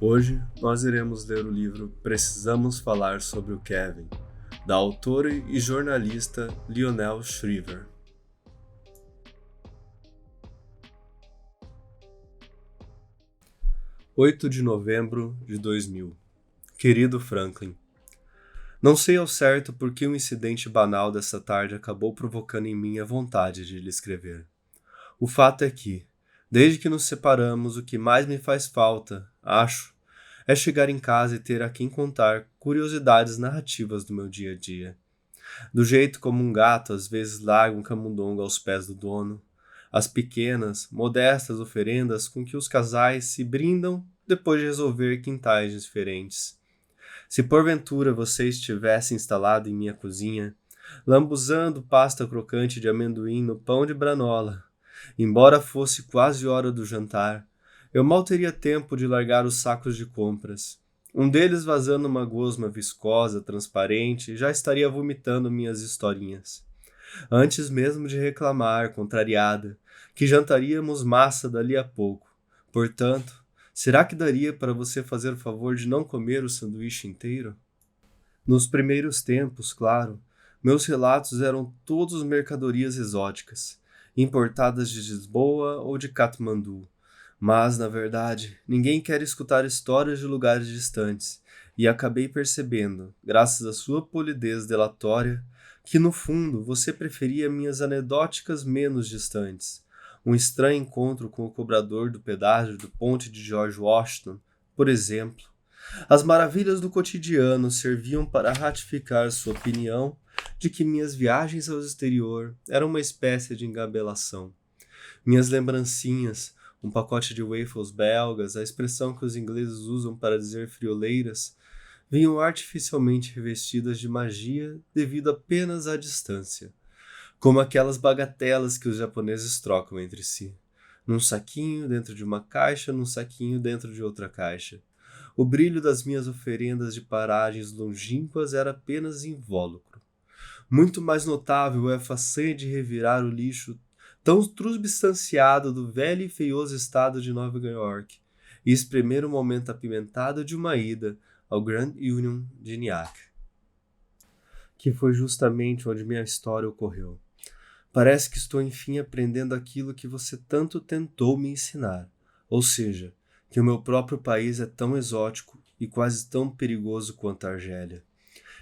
Hoje nós iremos ler o livro Precisamos Falar sobre o Kevin, da autora e jornalista Lionel Shriver. (8 de novembro de 2000) Querido Franklin, não sei ao certo por que um incidente banal dessa tarde acabou provocando em mim a vontade de lhe escrever. O fato é que, desde que nos separamos, o que mais me faz falta, acho, é chegar em casa e ter a quem contar curiosidades narrativas do meu dia a dia. Do jeito como um gato às vezes larga um camundongo aos pés do dono, as pequenas, modestas oferendas com que os casais se brindam depois de resolver quintais diferentes. Se porventura você estivesse instalado em minha cozinha, lambuzando pasta crocante de amendoim no pão de granola, embora fosse quase hora do jantar, eu mal teria tempo de largar os sacos de compras. Um deles vazando uma gosma viscosa, transparente, já estaria vomitando minhas historinhas. Antes mesmo de reclamar, contrariada, que jantaríamos massa dali a pouco. Portanto, será que daria para você fazer o favor de não comer o sanduíche inteiro? Nos primeiros tempos, claro, meus relatos eram todos mercadorias exóticas, importadas de Lisboa ou de Katmandu. Mas, na verdade, ninguém quer escutar histórias de lugares distantes, e acabei percebendo, graças à sua polidez delatória, que no fundo você preferia minhas anedóticas menos distantes. Um estranho encontro com o cobrador do pedágio do ponte de George Washington, por exemplo. As maravilhas do cotidiano serviam para ratificar sua opinião de que minhas viagens ao exterior eram uma espécie de engabelação. Minhas lembrancinhas, um pacote de waffles belgas, a expressão que os ingleses usam para dizer frioleiras, vinham artificialmente revestidas de magia devido apenas à distância, como aquelas bagatelas que os japoneses trocam entre si. Num saquinho dentro de uma caixa, num saquinho dentro de outra caixa. O brilho das minhas oferendas de paragens longínquas era apenas invólucro. Muito mais notável é a façanha de revirar o lixo tão transubstanciado do velho e feioso estado de Nova York e espremer o momento apimentado de uma ida ao Grand Union de Nyack, que foi justamente onde minha história ocorreu. Parece que estou enfim aprendendo aquilo que você tanto tentou me ensinar, ou seja, que o meu próprio país é tão exótico e quase tão perigoso quanto a Argélia.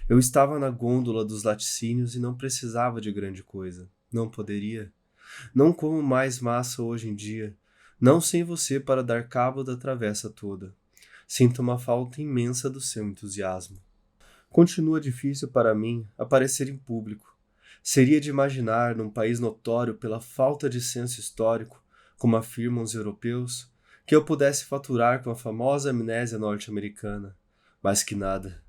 Eu estava na gôndola dos laticínios e não precisava de grande coisa. Não poderia. Não como mais massa hoje em dia, não sem você para dar cabo da travessa toda. Sinto uma falta imensa do seu entusiasmo. Continua difícil para mim aparecer em público. Seria de imaginar, num país notório pela falta de senso histórico, como afirmam os europeus, que eu pudesse faturar com a famosa amnésia norte-americana. Mas que nada.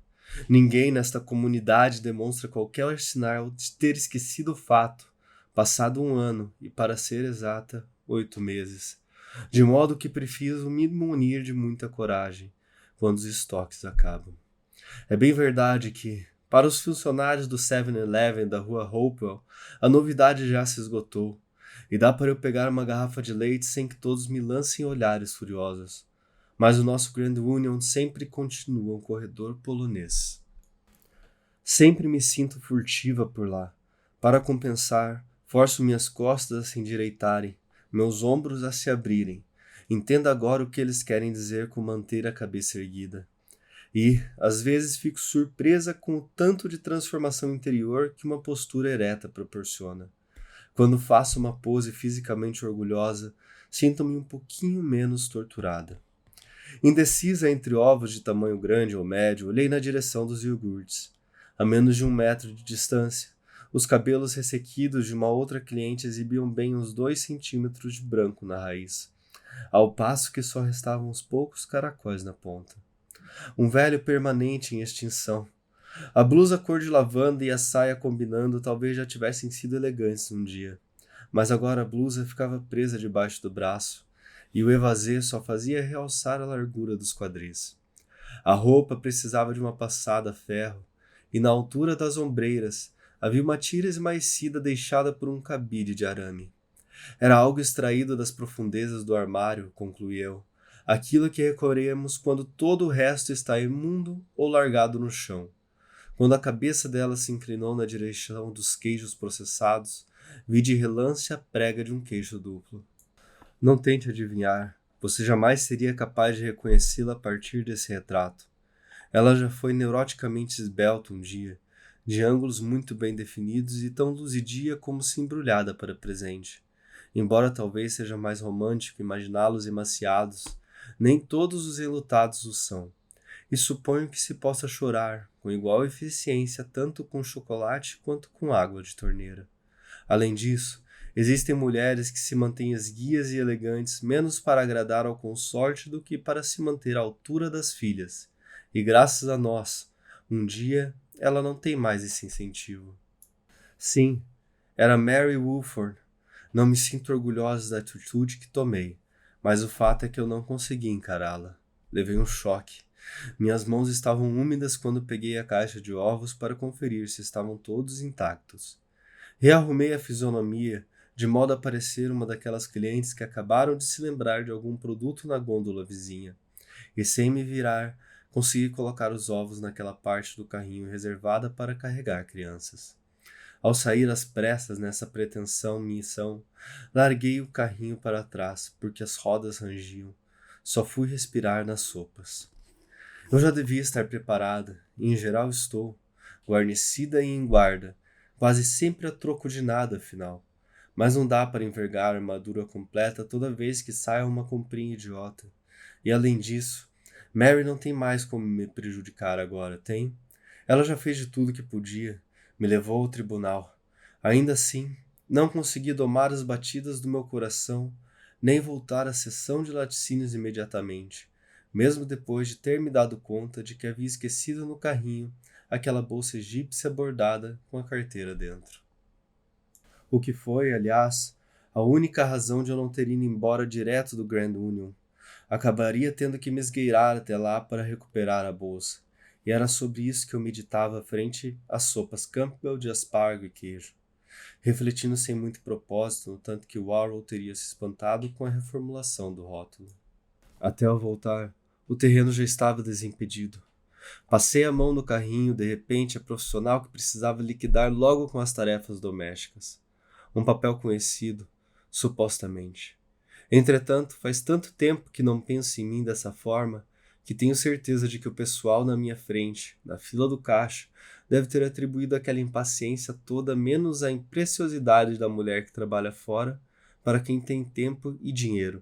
Ninguém nesta comunidade demonstra qualquer sinal de ter esquecido o fato, passado 1 ano e, para ser exata, 8 meses. De modo que preciso me munir de muita coragem quando os estoques acabam. É bem verdade que, para os funcionários do 7-Eleven da rua Hopewell, a novidade já se esgotou, e dá para eu pegar uma garrafa de leite sem que todos me lancem olhares furiosos. Mas o nosso Grand Union sempre continua um corredor polonês. Sempre me sinto furtiva por lá. Para compensar, forço minhas costas a se endireitarem, meus ombros a se abrirem. Entenda agora o que eles querem dizer com manter a cabeça erguida. E, às vezes, fico surpresa com o tanto de transformação interior que uma postura ereta proporciona. Quando faço uma pose fisicamente orgulhosa, sinto-me um pouquinho menos torturada. Indecisa entre ovos de tamanho grande ou médio, olhei na direção dos iogurtes. A menos de 1 metro de distância, os cabelos ressequidos de uma outra cliente exibiam bem uns 2 centímetros de branco na raiz, ao passo que só restavam uns poucos caracóis na ponta. Um velho permanente em extinção. A blusa cor de lavanda e a saia combinando talvez já tivessem sido elegantes um dia, mas agora a blusa ficava presa debaixo do braço, e o evasê só fazia realçar a largura dos quadris. A roupa precisava de uma passada a ferro, e na altura das ombreiras havia uma tira esmaecida deixada por um cabide de arame. Era algo extraído das profundezas do armário, concluí eu, Aquilo que recorremos quando todo o resto está imundo ou largado no chão. Quando a cabeça dela se inclinou na direção dos queijos processados, vi de relance a prega de um queijo duplo. Não tente adivinhar, você jamais seria capaz de reconhecê-la a partir desse retrato. Ela já foi neuroticamente esbelta um dia, de ângulos muito bem definidos e tão luzidia como se embrulhada para presente. Embora talvez seja mais romântico imaginá-los emaciados, nem todos os enlutados o são. E suponho que se possa chorar, com igual eficiência, tanto com chocolate quanto com água de torneira. Além disso, existem mulheres que se mantêm esguias e elegantes menos para agradar ao consorte do que para se manter à altura das filhas. E graças a nós, um dia ela não tem mais esse incentivo. Sim, era Mary Woolford. Não me sinto orgulhosa da atitude que tomei, mas o fato é que eu não consegui encará-la. Levei um choque. Minhas mãos estavam úmidas quando peguei a caixa de ovos para conferir se estavam todos intactos. Rearrumei a fisionomia, de modo a parecer uma daquelas clientes que acabaram de se lembrar de algum produto na gôndola vizinha. E sem me virar, consegui colocar os ovos naquela parte do carrinho reservada para carregar crianças. Ao sair às pressas nessa missão, larguei o carrinho para trás, porque as rodas rangiam. Só fui respirar nas sopas. Eu já devia estar preparada, e em geral estou, guarnecida e em guarda, quase sempre a troco de nada, afinal. Mas não dá para envergar a armadura completa toda vez que saia uma comprinha idiota. E além disso, Mary não tem mais como me prejudicar agora, tem? Ela já fez de tudo que podia, me levou ao tribunal. Ainda assim, não consegui domar as batidas do meu coração, nem voltar à sessão de laticínios imediatamente, mesmo depois de ter me dado conta de que havia esquecido no carrinho aquela bolsa egípcia bordada com a carteira dentro. O que foi, aliás, a única razão de eu não ter ido embora direto do Grand Union. Acabaria tendo que me esgueirar até lá para recuperar a bolsa, e era sobre isso que eu meditava frente às sopas Campbell de aspargo e queijo, refletindo sem muito propósito no tanto que Warhol teria se espantado com a reformulação do rótulo. Até ao voltar, o terreno já estava desimpedido. Passei a mão no carrinho, de repente, a profissional que precisava liquidar logo com as tarefas domésticas. Um papel conhecido, supostamente. Entretanto, faz tanto tempo que não penso em mim dessa forma que tenho certeza de que o pessoal na minha frente, na fila do caixa, deve ter atribuído aquela impaciência toda menos à impreciosidade da mulher que trabalha fora para quem tem tempo e dinheiro,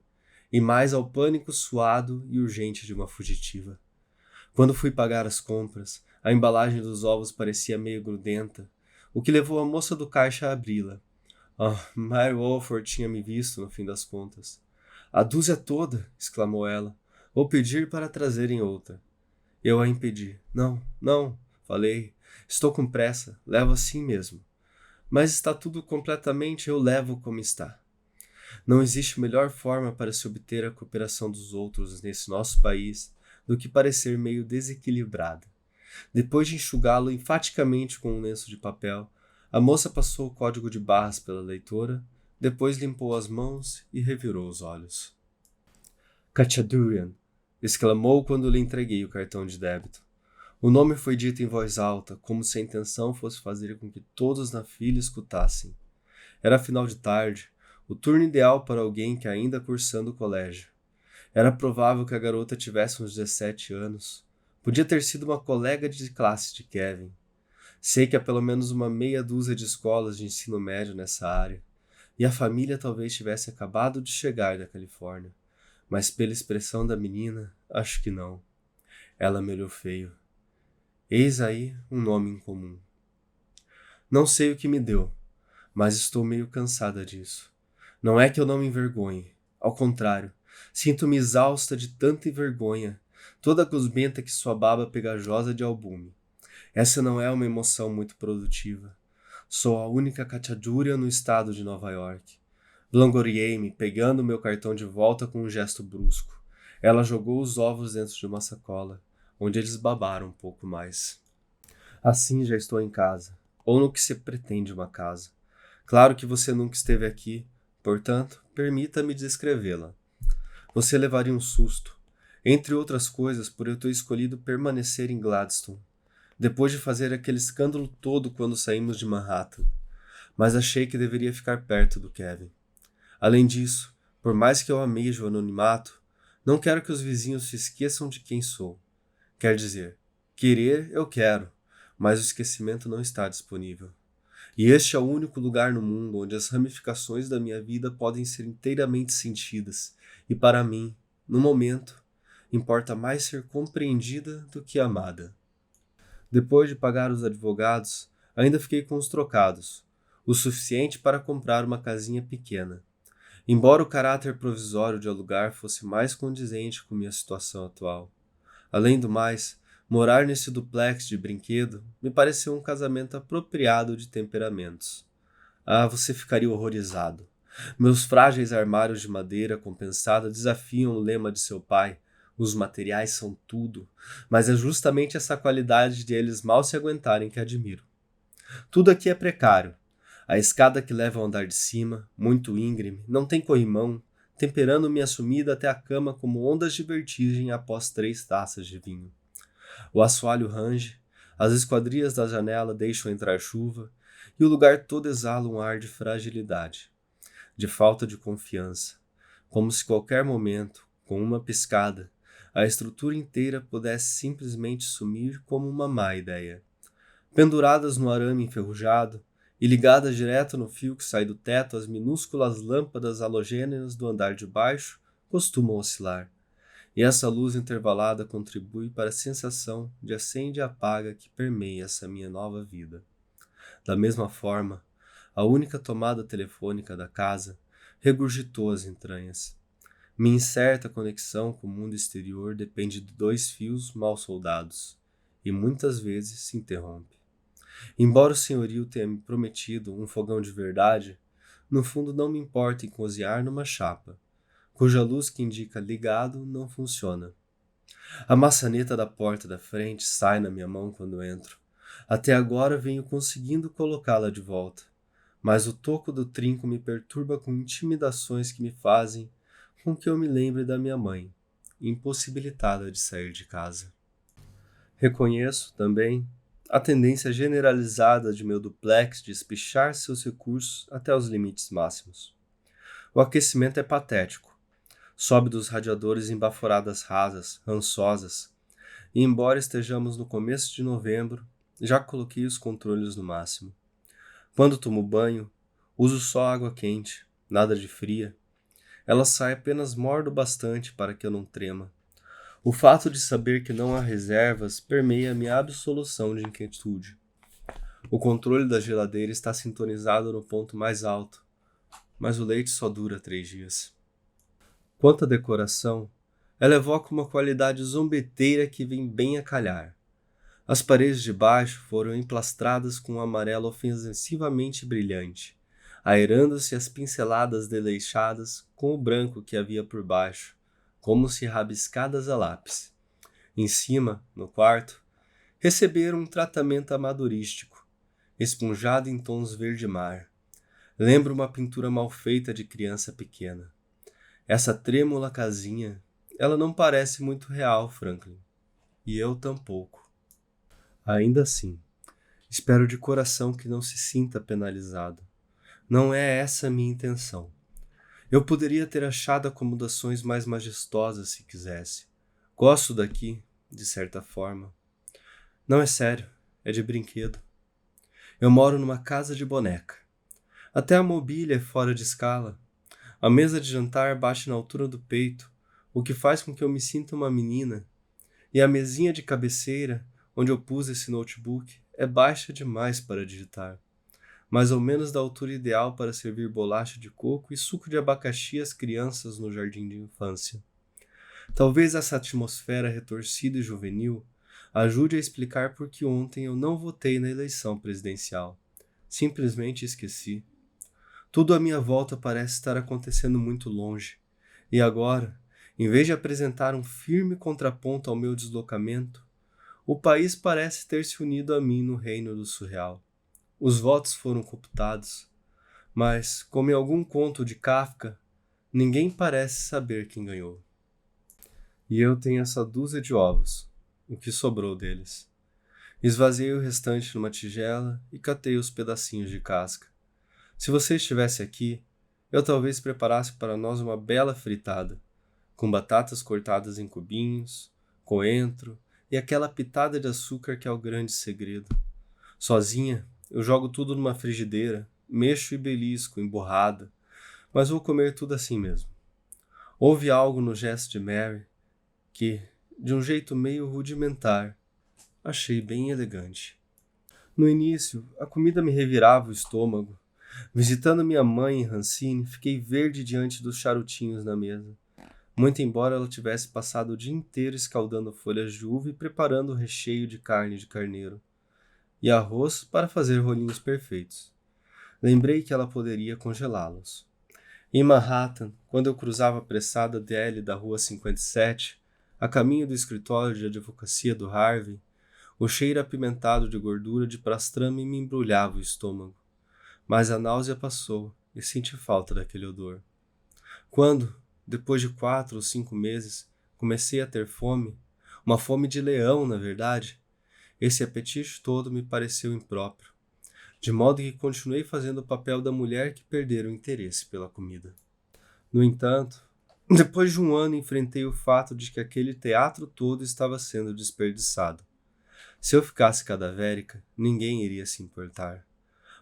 e mais ao pânico suado e urgente de uma fugitiva. Quando fui pagar as compras, a embalagem dos ovos parecia meio grudenta, o que levou a moça do caixa a abri-la. Mary Woolford tinha me visto, no fim das contas. A dúzia toda, exclamou ela. Vou pedir para trazerem outra. Eu a impedi. Não, falei. Estou com pressa, levo assim mesmo. Mas está tudo completamente, eu levo como está. Não existe melhor forma para se obter a cooperação dos outros nesse nosso país do que parecer meio desequilibrada. Depois de enxugá-lo enfaticamente com um lenço de papel, a moça passou o código de barras pela leitora, depois limpou as mãos e revirou os olhos. Khachaturian, exclamou quando lhe entreguei o cartão de débito. O nome foi dito em voz alta, como se a intenção fosse fazer com que todos na fila escutassem. Era final de tarde, o turno ideal para alguém que ainda cursando o colégio. Era provável que a garota tivesse uns 17 anos. Podia ter sido uma colega de classe de Kevin. Sei que há pelo menos uma meia dúzia de escolas de ensino médio nessa área, e a família talvez tivesse acabado de chegar da Califórnia, mas pela expressão da menina, acho que não. Ela me olhou feio. Eis aí um nome incomum. Não sei o que me deu, mas estou meio cansada disso. Não é que eu não me envergonhe, ao contrário, sinto-me exausta de tanta vergonha, toda gosmenta que sua baba pegajosa de albume. Essa não é uma emoção muito produtiva. Sou a única Khachaturian no estado de Nova York. Vangloriei-me, pegando meu cartão de volta com um gesto brusco. Ela jogou os ovos dentro de uma sacola, onde eles babaram um pouco mais. Assim já estou em casa, ou no que se pretende uma casa. Claro que você nunca esteve aqui, portanto, permita-me descrevê-la. Você levaria um susto, entre outras coisas por eu ter escolhido permanecer em Gladstone, depois de fazer aquele escândalo todo quando saímos de Manhattan, mas achei que deveria ficar perto do Kevin. Além disso, por mais que eu ameje o anonimato, não quero que os vizinhos se esqueçam de quem sou. Quer dizer, querer eu quero, mas o esquecimento não está disponível. E este é o único lugar no mundo onde as ramificações da minha vida podem ser inteiramente sentidas, e para mim, no momento, importa mais ser compreendida do que amada. Depois de pagar os advogados, ainda fiquei com os trocados, o suficiente para comprar uma casinha pequena. Embora o caráter provisório de alugar fosse mais condizente com minha situação atual. Além do mais, morar nesse duplex de brinquedo me pareceu um casamento apropriado de temperamentos. Ah, você ficaria horrorizado. Meus frágeis armários de madeira compensada desafiam o lema de seu pai. Os materiais são tudo, mas é justamente essa qualidade de eles mal se aguentarem que admiro. Tudo aqui é precário. A escada que leva ao andar de cima, muito íngreme, não tem corrimão, temperando minha sumida até a cama como ondas de vertigem após 3 taças de vinho. O assoalho range, as esquadrias da janela deixam entrar chuva, e o lugar todo exala um ar de fragilidade, de falta de confiança, como se qualquer momento, com uma piscada, a estrutura inteira pudesse simplesmente sumir como uma má ideia. Penduradas no arame enferrujado e ligadas direto no fio que sai do teto, as minúsculas lâmpadas halogêneas do andar de baixo costumam oscilar, e essa luz intervalada contribui para a sensação de acende e apaga que permeia essa minha nova vida. Da mesma forma, a única tomada telefônica da casa regurgitou as entranhas. Minha incerta conexão com o mundo exterior depende de 2 fios mal soldados, e muitas vezes se interrompe. Embora o senhorio tenha me prometido um fogão de verdade, no fundo não me importa em cozinhar numa chapa, cuja luz que indica ligado não funciona. A maçaneta da porta da frente sai na minha mão quando entro. Até agora venho conseguindo colocá-la de volta, mas o toco do trinco me perturba com intimidações que me fazem com que eu me lembre da minha mãe, impossibilitada de sair de casa. Reconheço, também, a tendência generalizada de meu duplex de espichar seus recursos até os limites máximos. O aquecimento é patético. Sobe dos radiadores em baforadas rasas, rançosas, e embora estejamos no começo de novembro, já coloquei os controles no máximo. Quando tomo banho, uso só água quente, nada de fria. Ela sai apenas morna o bastante para que eu não trema. O fato de saber que não há reservas permeia minha absolução de inquietude. O controle da geladeira está sintonizado no ponto mais alto, mas o leite só dura 3 dias. Quanto à decoração, ela evoca uma qualidade zombeteira que vem bem a calhar. As paredes de baixo foram emplastradas com um amarelo ofensivamente brilhante, aerando-se as pinceladas desleixadas com o branco que havia por baixo, como se rabiscadas a lápis. Em cima, no quarto, receberam um tratamento amadorístico, esponjado em tons verde-mar. Lembra uma pintura mal feita de criança pequena. Essa trêmula casinha, ela não parece muito real, Franklin. E eu tampouco. Ainda assim, espero de coração que não se sinta penalizado. Não é essa a minha intenção. Eu poderia ter achado acomodações mais majestosas se quisesse. Gosto daqui, de certa forma. Não é sério, é de brinquedo. Eu moro numa casa de boneca. Até a mobília é fora de escala. A mesa de jantar bate na altura do peito, o que faz com que eu me sinta uma menina. E a mesinha de cabeceira, onde eu pus esse notebook, é baixa demais para digitar. Mais ou menos da altura ideal para servir bolacha de coco e suco de abacaxi às crianças no jardim de infância. Talvez essa atmosfera retorcida e juvenil ajude a explicar por que ontem eu não votei na eleição presidencial. Simplesmente esqueci. Tudo à minha volta parece estar acontecendo muito longe. E agora, em vez de apresentar um firme contraponto ao meu deslocamento, o país parece ter se unido a mim no reino do surreal. Os votos foram computados, mas, como em algum conto de Kafka, Ninguém parece saber quem ganhou. E eu tenho essa dúzia de ovos, o que sobrou deles. Esvaziei o restante numa tigela e catei os pedacinhos de casca. Se você estivesse aqui, eu talvez preparasse para nós uma bela fritada, com batatas cortadas em cubinhos, coentro e aquela pitada de açúcar que é o grande segredo. Sozinha, eu jogo tudo numa frigideira, mexo e belisco, emborrada, mas vou comer tudo assim mesmo. Houve algo no gesto de Mary que, de um jeito meio rudimentar, achei bem elegante. No início, a comida me revirava o estômago. Visitando minha mãe em Rancine, fiquei verde diante dos charutinhos na mesa. Muito embora ela tivesse passado o dia inteiro escaldando folhas de uva e preparando o recheio de carne de carneiro e arroz para fazer rolinhos perfeitos. Lembrei que ela poderia congelá-los. Em Manhattan, quando eu cruzava a apressada DL da Rua 57, a caminho do escritório de advocacia do Harvey, o cheiro apimentado de gordura de pastrame me embrulhava o estômago. Mas a náusea passou e senti falta daquele odor. Quando, depois de 4 ou 5 meses, comecei a ter fome, uma fome de leão, na verdade, esse apetite todo me pareceu impróprio, de modo que continuei fazendo o papel da mulher que perdera o interesse pela comida. No entanto, depois de um ano enfrentei o fato de que aquele teatro todo estava sendo desperdiçado. Se eu ficasse cadavérica, ninguém iria se importar.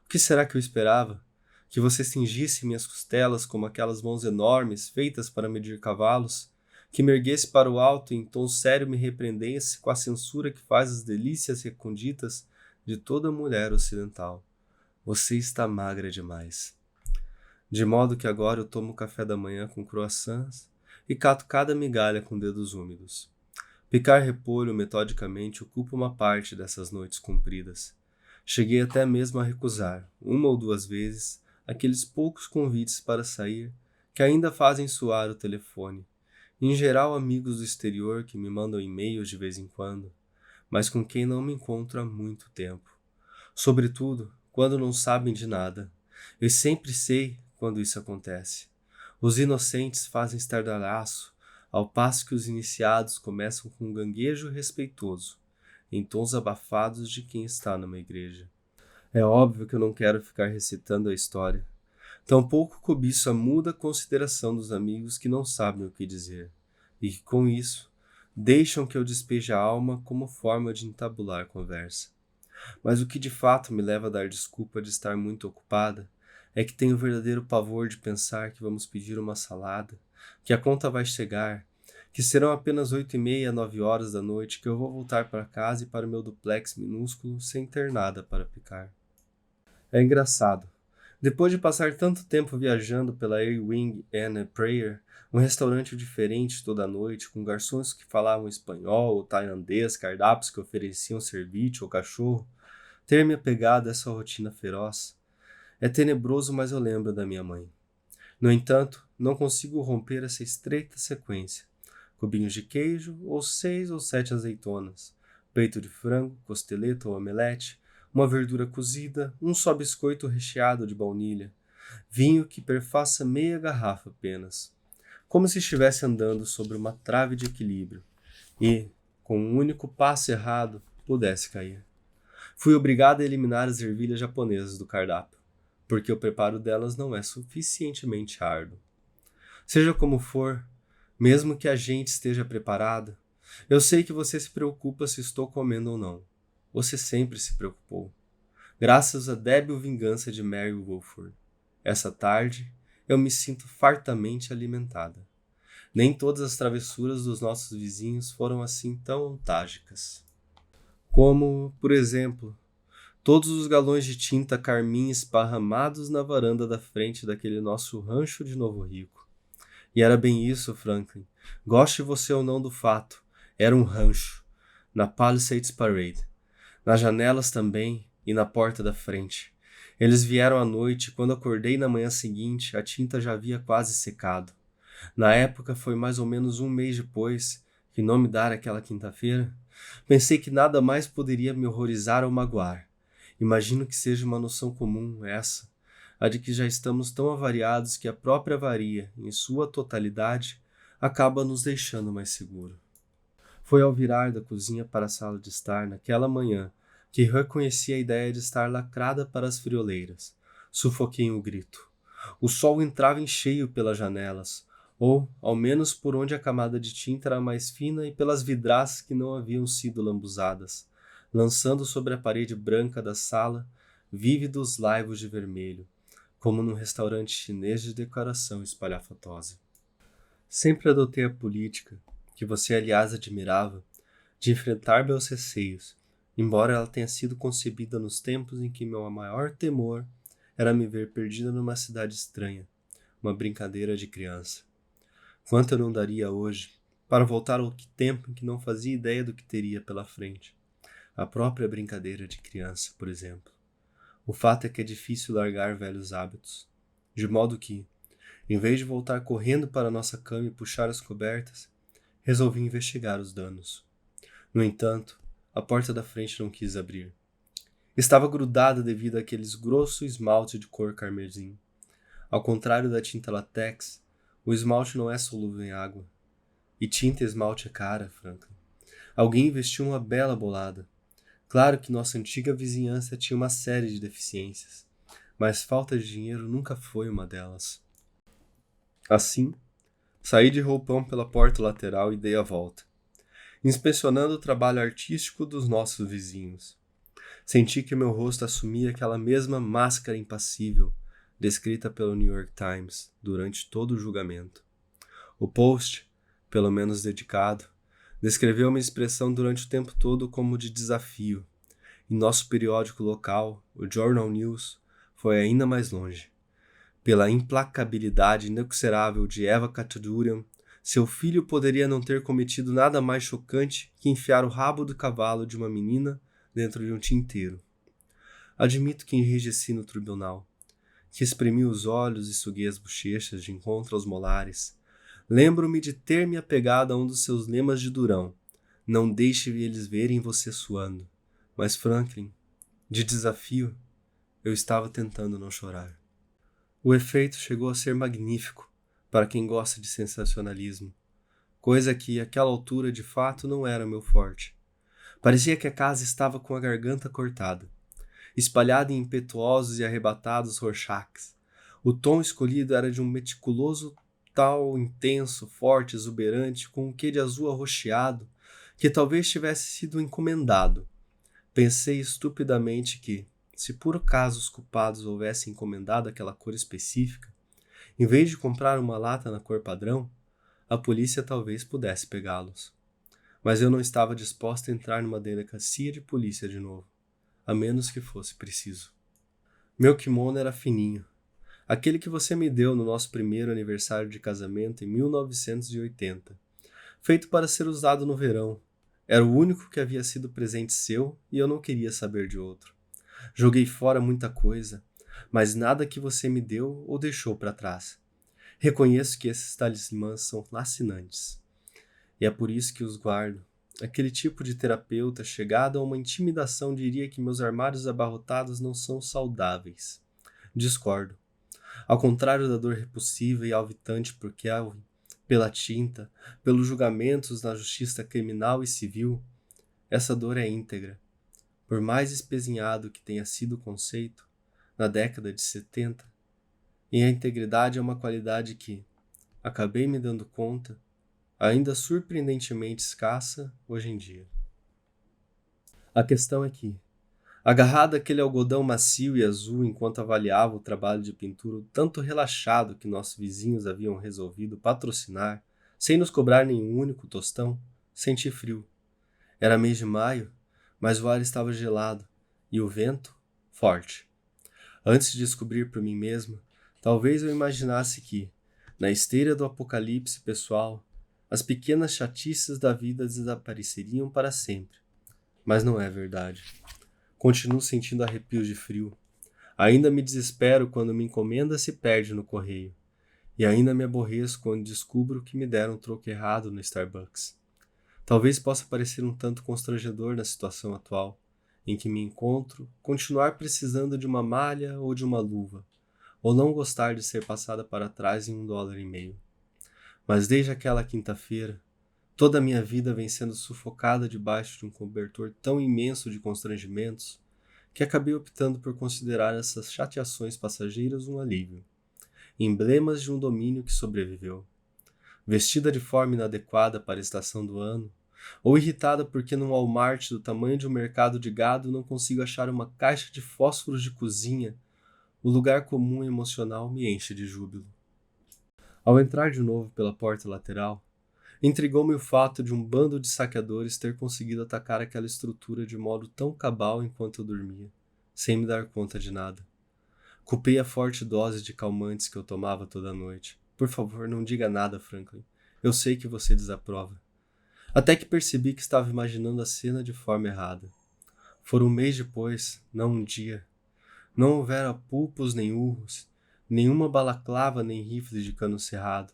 O que será que eu esperava? Que você cingisse minhas costelas como aquelas mãos enormes feitas para medir cavalos? Que me erguesse para o alto e em tom sério me repreendesse com a censura que faz as delícias recônditas de toda mulher ocidental? Você está magra demais. De modo que agora eu tomo café da manhã com croissants e cato cada migalha com dedos úmidos. Picar repolho metodicamente ocupa uma parte dessas noites compridas. Cheguei até mesmo a recusar, 1 ou 2 vezes, aqueles poucos convites para sair que ainda fazem soar o telefone, em geral amigos do exterior que me mandam e-mails de vez em quando, mas com quem não me encontro há muito tempo. Sobretudo, quando não sabem de nada. Eu sempre sei quando isso acontece. Os inocentes fazem estardalhaço, ao passo que os iniciados começam com um ganguejo respeitoso, em tons abafados de quem está numa igreja. É óbvio que eu não quero ficar recitando a história. Tampouco cobiço a muda consideração dos amigos que não sabem o que dizer, e que, com isso, deixam que eu despeje a alma como forma de entabular conversa. Mas o que de fato me leva a dar desculpa de estar muito ocupada é que tenho verdadeiro pavor de pensar que vamos pedir uma salada, que a conta vai chegar, que serão apenas 8h30, 9 horas da noite, que eu vou voltar para casa e para o meu duplex minúsculo sem ter nada para picar. É engraçado. Depois de passar tanto tempo viajando pela Ewing and a Prayer, um restaurante diferente toda noite, com garçons que falavam espanhol ou tailandês, cardápios que ofereciam ceviche ou cachorro, ter me apegado a essa rotina feroz. É tenebroso, mas eu lembro da minha mãe. No entanto, não consigo romper essa estreita sequência. Cubinhos de queijo, ou 6 ou 7 azeitonas, peito de frango, costeleta ou omelete, uma verdura cozida, um só biscoito recheado de baunilha, vinho que perfaça meia garrafa apenas, como se estivesse andando sobre uma trave de equilíbrio e, com um único passo errado, pudesse cair. Fui obrigado a eliminar as ervilhas japonesas do cardápio, porque o preparo delas não é suficientemente árduo. Seja como for, mesmo que a gente esteja preparado, eu sei que você se preocupa se estou comendo ou não. Você sempre se preocupou. Graças à débil vingança de Mary Wolford, essa tarde eu me sinto fartamente alimentada. Nem todas as travessuras dos nossos vizinhos foram assim tão ontárgicas. Como, por exemplo, todos os galões de tinta carmim esparramados na varanda da frente daquele nosso rancho de Novo Rico. E era bem isso, Franklin. Goste você ou não do fato, era um rancho, na Palisades Parade. Nas janelas também e na porta da frente. Eles vieram à noite e quando acordei na manhã seguinte, a tinta já havia quase secado. Na época foi mais ou menos 1 mês depois, que não me dar aquela quinta-feira, pensei que nada mais poderia me horrorizar ou magoar. Imagino que seja uma noção comum essa, a de que já estamos tão avariados que a própria avaria, em sua totalidade, acaba nos deixando mais seguro. Foi ao virar da cozinha para a sala de estar naquela manhã que reconheci a ideia de estar lacrada para as frioleiras. Sufoquei um grito. O sol entrava em cheio pelas janelas, ou, ao menos por onde a camada de tinta era mais fina e pelas vidraças que não haviam sido lambuzadas, lançando sobre a parede branca da sala vívidos laivos de vermelho, como num restaurante chinês de decoração espalhafatosa. Sempre adotei a política, que você aliás admirava, de enfrentar meus receios, embora ela tenha sido concebida nos tempos em que meu maior temor era me ver perdida numa cidade estranha, uma brincadeira de criança. Quanto eu não daria hoje para voltar ao tempo em que não fazia ideia do que teria pela frente. A própria brincadeira de criança, por exemplo. O fato é que é difícil largar velhos hábitos, de modo que, em vez de voltar correndo para nossa cama e puxar as cobertas, resolvi investigar os danos. No entanto, a porta da frente não quis abrir. Estava grudada devido àqueles grosso esmalte de cor carmesim. Ao contrário da tinta látex, o esmalte não é solúvel em água. E tinta e esmalte é cara, Franklin. Alguém investiu uma bela bolada. Claro que nossa antiga vizinhança tinha uma série de deficiências, mas falta de dinheiro nunca foi uma delas. Assim, saí de roupão pela porta lateral e dei a volta, inspecionando o trabalho artístico dos nossos vizinhos. Senti que meu rosto assumia aquela mesma máscara impassível descrita pelo New York Times durante todo o julgamento. O Post, pelo menos dedicado, descreveu minha expressão durante o tempo todo como de desafio. E nosso periódico local, o Journal News, foi ainda mais longe. Pela implacabilidade inexorável de Eva Khatchadurian, seu filho poderia não ter cometido nada mais chocante que enfiar o rabo do cavalo de uma menina dentro de um tinteiro. Admito que enrijeci no tribunal, que espremi os olhos e suguei as bochechas de encontro aos molares. Lembro-me de ter me apegado a um dos seus lemas de Durão. Não deixe eles verem você suando. Mas, Franklin, de desafio, eu estava tentando não chorar. O efeito chegou a ser magnífico para quem gosta de sensacionalismo, coisa que, àquela altura, de fato, não era meu forte. Parecia que a casa estava com a garganta cortada, espalhada em impetuosos e arrebatados rorschachs. O tom escolhido era de um meticuloso tal intenso, forte, exuberante, com um quê de azul arroxeado, que talvez tivesse sido encomendado. Pensei estupidamente que, se por acaso os culpados houvessem encomendado aquela cor específica, em vez de comprar uma lata na cor padrão, a polícia talvez pudesse pegá-los. Mas eu não estava disposta a entrar numa delegacia de polícia de novo, a menos que fosse preciso. Meu kimono era fininho, aquele que você me deu no nosso primeiro aniversário de casamento em 1980, feito para ser usado no verão. Era o único que havia sido presente seu e eu não queria saber de outro. Joguei fora muita coisa, mas nada que você me deu ou deixou para trás. Reconheço que esses talismãs são fascinantes. E é por isso que os guardo. Aquele tipo de terapeuta chegado a uma intimidação diria que meus armários abarrotados não são saudáveis. Discordo. Ao contrário da dor repulsiva e alvitante pela tinta, pelos julgamentos na justiça criminal e civil, essa dor é íntegra. Por mais espezinhado que tenha sido o conceito, na década de 70, e a integridade é uma qualidade que, acabei me dando conta, ainda surpreendentemente escassa hoje em dia. A questão é que, agarrado àquele algodão macio e azul enquanto avaliava o trabalho de pintura tanto relaxado que nossos vizinhos haviam resolvido patrocinar, sem nos cobrar nenhum único tostão, senti frio. Era mês de maio, mas o ar estava gelado e o vento forte. Antes de descobrir por mim mesma, talvez eu imaginasse que, na esteira do apocalipse pessoal, as pequenas chatices da vida desapareceriam para sempre. Mas não é verdade. Continuo sentindo arrepios de frio. Ainda me desespero quando minha encomenda se perde no correio. E ainda me aborreço quando descubro que me deram um troco errado no Starbucks. Talvez possa parecer um tanto constrangedor na situação atual, em que me encontro, continuar precisando de uma malha ou de uma luva, ou não gostar de ser passada para trás em $1,50. Mas desde aquela quinta-feira, toda a minha vida vem sendo sufocada debaixo de um cobertor tão imenso de constrangimentos que acabei optando por considerar essas chateações passageiras um alívio, emblemas de um domínio que sobreviveu. Vestida de forma inadequada para a estação do ano, ou irritada porque num Walmart do tamanho de um mercado de gado não consigo achar uma caixa de fósforos de cozinha, o lugar comum e emocional me enche de júbilo. Ao entrar de novo pela porta lateral, intrigou-me o fato de um bando de saqueadores ter conseguido atacar aquela estrutura de modo tão cabal enquanto eu dormia, sem me dar conta de nada. Culpei a forte dose de calmantes que eu tomava toda noite. Por favor, não diga nada, Franklin. Eu sei que você desaprova. Até que percebi que estava imaginando a cena de forma errada. Fora um mês depois, não um dia. Não houvera pulpos nem urros, nenhuma balaclava nem rifle de cano cerrado.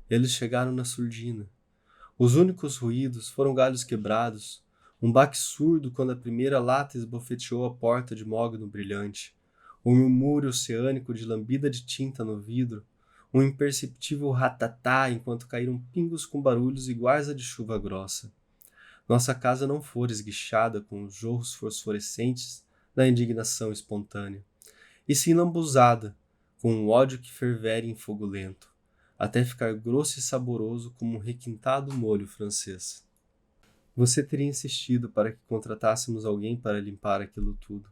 Eles chegaram na surdina. Os únicos ruídos foram galhos quebrados, um baque surdo quando a primeira lata esbofeteou a porta de mogno brilhante, um murmúrio oceânico de lambida de tinta no vidro, um imperceptível ratatá enquanto caíram pingos com barulhos iguais a de chuva grossa. Nossa casa não fora esguichada com os jorros fosforescentes da indignação espontânea, e sim lambuzada, com um ódio que fervera em fogo lento, até ficar grosso e saboroso como um requintado molho francês. Você teria insistido para que contratássemos alguém para limpar aquilo tudo.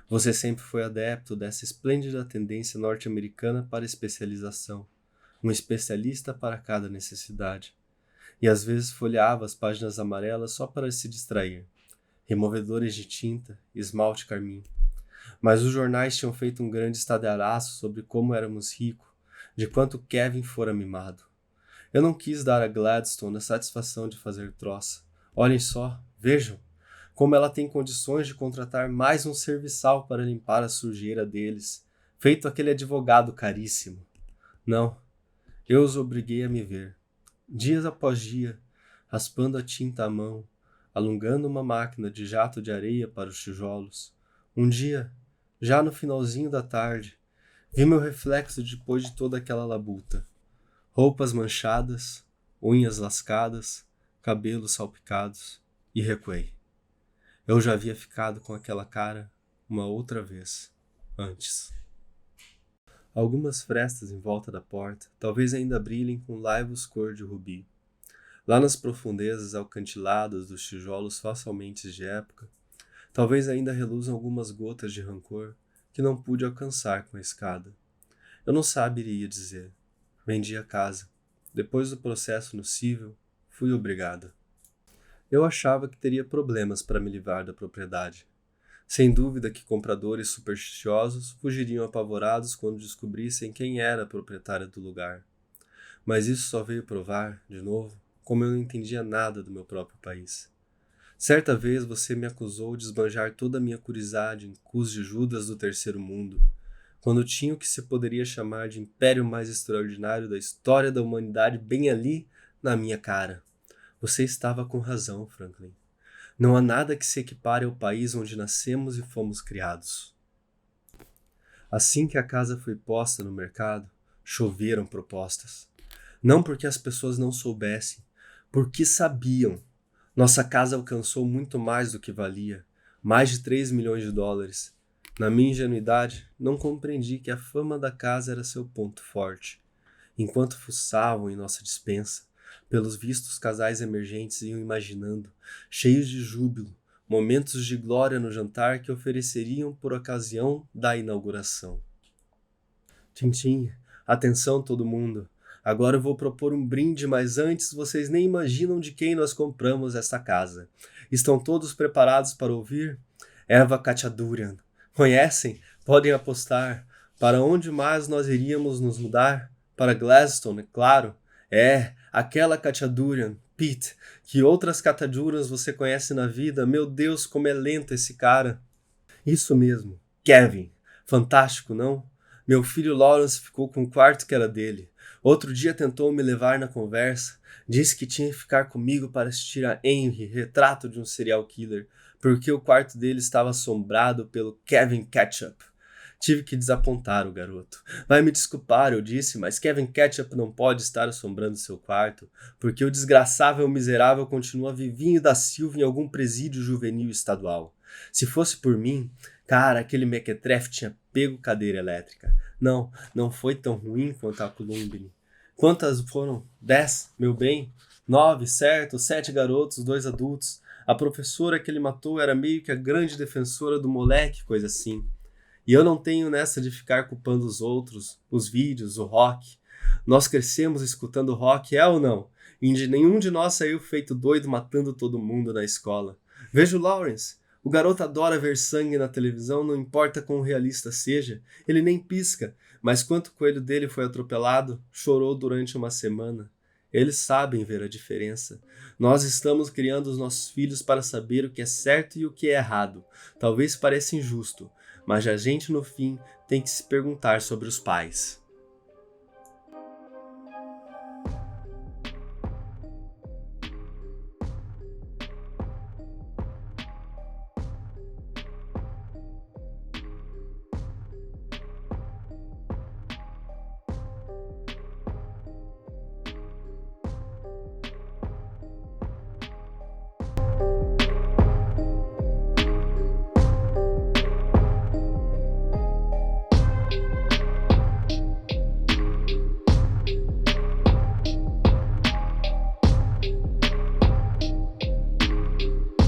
Você sempre foi adepto dessa esplêndida tendência norte-americana para especialização, um especialista para cada necessidade. E às vezes folheava as páginas amarelas só para se distrair. Removedores de tinta, esmalte carmim. Mas os jornais tinham feito um grande estardalhaço sobre como éramos ricos, de quanto Kevin fora mimado. Eu não quis dar a Gladstone a satisfação de fazer troça. Olhem só, vejam, como ela tem condições de contratar mais um serviçal para limpar a sujeira deles, feito aquele advogado caríssimo. Não, eu os obriguei a me ver, dias após dia, raspando a tinta à mão, alongando uma máquina de jato de areia para os tijolos. Um dia, já no finalzinho da tarde, vi meu reflexo depois de toda aquela labuta. Roupas manchadas, unhas lascadas, cabelos salpicados, e recuei. Eu já havia ficado com aquela cara uma outra vez, antes. Algumas frestas em volta da porta talvez ainda brilhem com laivos cor de rubi. Lá nas profundezas alcantiladas dos tijolos facilmente de época, talvez ainda reluzam algumas gotas de rancor que não pude alcançar com a escada. Eu não saberia dizer. Vendi a casa. Depois do processo no cível, fui obrigada. Eu achava que teria problemas para me livrar da propriedade. Sem dúvida que compradores supersticiosos fugiriam apavorados quando descobrissem quem era a proprietária do lugar. Mas isso só veio provar, de novo, como eu não entendia nada do meu próprio país. Certa vez você me acusou de esbanjar toda a minha curiosidade em cus de Judas do terceiro mundo, quando tinha o que se poderia chamar de império mais extraordinário da história da humanidade bem ali na minha cara. Você estava com razão, Franklin. Não há nada que se equipare ao país onde nascemos e fomos criados. Assim que a casa foi posta no mercado, choveram propostas. Não porque as pessoas não soubessem, porque sabiam. Nossa casa alcançou muito mais do que valia, mais de $3 milhões. Na minha ingenuidade, não compreendi que a fama da casa era seu ponto forte. Enquanto fuçavam em nossa despensa, pelos vistos casais emergentes iam imaginando, cheios de júbilo, momentos de glória no jantar que ofereceriam por ocasião da inauguração. Tintim, atenção todo mundo. Agora eu vou propor um brinde, mas antes vocês nem imaginam de quem nós compramos esta casa. Estão todos preparados para ouvir? Eva Khachaturian. Conhecem? Podem apostar. Para onde mais nós iríamos nos mudar? Para Gladstone, é claro. Aquela Khachaturian. Pete, que outras Khachaturians você conhece na vida? Meu Deus, como é lento esse cara. Isso mesmo, Kevin. Fantástico, não? Meu filho Lawrence ficou com o quarto que era dele. Outro dia tentou me levar na conversa. Disse que tinha que ficar comigo para assistir a Henry, retrato de um serial killer, porque o quarto dele estava assombrado pelo Kevin Ketchup. Tive que desapontar o garoto. Vai me desculpar, eu disse, mas Kevin Ketchup não pode estar assombrando seu quarto, porque o desgraçável miserável continua vivinho da Silva em algum presídio juvenil estadual. Se fosse por mim, cara, aquele mequetrefe tinha pego cadeira elétrica. Não foi tão ruim quanto a Columbine. Quantas foram? 10, meu bem? 9, certo, 7 garotos, 2 adultos. A professora que ele matou era meio que a grande defensora do moleque, coisa assim. E eu não tenho nessa de ficar culpando os outros, os vídeos, o rock. Nós crescemos escutando rock, é ou não? E nenhum de nós saiu feito doido matando todo mundo na escola. Veja o Lawrence. O garoto adora ver sangue na televisão, não importa quão realista seja. Ele nem pisca, mas quando o coelho dele foi atropelado, chorou durante uma semana. Eles sabem ver a diferença. Nós estamos criando os nossos filhos para saber o que é certo e o que é errado. Talvez pareça injusto, mas a gente no fim tem que se perguntar sobre os pais.